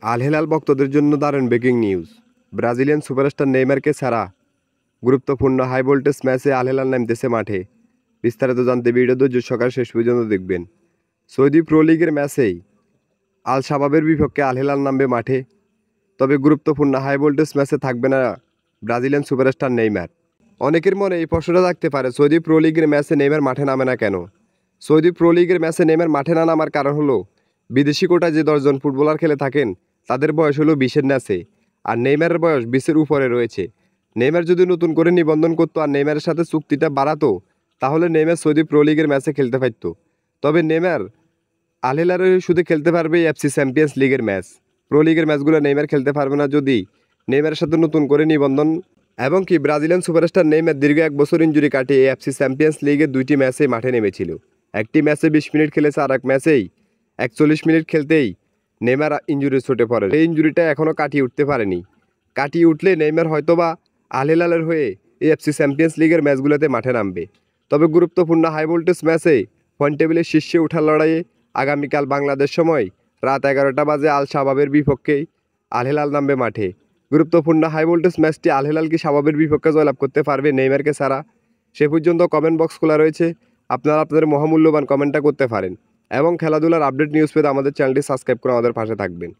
আল হেলাল ভক্তদের জন্য দারুণ ব্রেকিং নিউজ। ব্রাজিলিয়ান সুপারস্টার নেইমারকে ছাড়া গুরুত্বপূর্ণ হাই ভোল্টেজ ম্যাচে আল হেলাল নামতেছে মাঠে। বিস্তারিত জানতে ভিডিও ধৈর্য সহকারে শেষ পর্যন্ত দেখবেন। সৌদি প্রো লিগের ম্যাচেই আল শাবাবের বিপক্ষে আল হেলাল নামবে মাঠে। তবে গুরুত্বপূর্ণ হাই ভোল্টেজ ম্যাচে থাকবে না ব্রাজিলিয়ান সুপারস্টার নেইমার। অনেকের মনে এই প্রশ্নটা থাকতে পারে, সৌদি প্রো লিগের ম্যাচে নেইমার মাঠে নামে না কেন? সৌদি প্রো লিগের ম্যাচে নেইমার মাঠে না নামার কারণ হলো, বিদেশি কোটায় যে 10 জন ফুটবলার খেলে থাকেন তাদের বয়স হলো 20-এর নিচে, আর নেইমারের বয়স 20-এর উপরে রয়েছে। নেইমার যদি নতুন করে নিবন্ধন করতো আর নেইমারের সাথে চুক্তিটা বাড়াতো, তাহলে নেইমার সৌদি প্রো লিগের ম্যাচে খেলতে পারত। তবে নেইমার আল হিলালের হয়ে শুধু খেলতে পারবে এফসি চ্যাম্পিয়ন্স লিগের ম্যাচ। প্রো লিগের ম্যাচগুলো নেইমার খেলতে পারবে না যদি নেইমারের সাথে নতুন করে নিবন্ধন। এবং কি ব্রাজিলিয়ান সুপারস্টার নেইমার দীর্ঘ 1 বছর ইনজুরি কাটিয়ে এফসি চ্যাম্পিয়ন্স লিগের 2টি ম্যাচে মাঠে নেমেছিল। একটি ম্যাচে 20 মিনিট খেলেছে, আর এক ম্যাচেই 41 মিনিট খেলতেই নেইমার ইনজুরি ছুটে পড়ে। এই ইনজুরিটা এখনও কাটিয়ে উঠতে পারেনি। কাটিয়ে উঠলে নেইমার হয়তোবা আল হিলালের হয়ে এফসি চ্যাম্পিয়ন্স লিগের ম্যাচগুলোতে মাঠে নামবে। তবে গুরুত্বপূর্ণ হাই ভোল্টেজ ম্যাচে পয়েন্ট টেবিলের শীর্ষে ওঠার লড়াইয়ে আগামীকাল বাংলাদেশ সময় রাত 11টা বাজে আল শাবাবের বিপক্ষেই আল হিলাল নামবে মাঠে। গুরুত্বপূর্ণ হাই ভোল্টেজ ম্যাচটি আল হিলাল কি শাবাবের বিপক্ষে জয়লাভ করতে পারবে নেইমারকে ছাড়া? সে পর্যন্ত কমেন্ট বক্স খোলা রয়েছে, আপনারা আপনাদের মহামূল্যবান কমেন্টটা করতে পারেন। এবং খেলাধুলার আপডেট নিউজ পেতে আমাদের চ্যানেলটি সাবস্ক্রাইব করে আমাদের পাশে থাকবেন।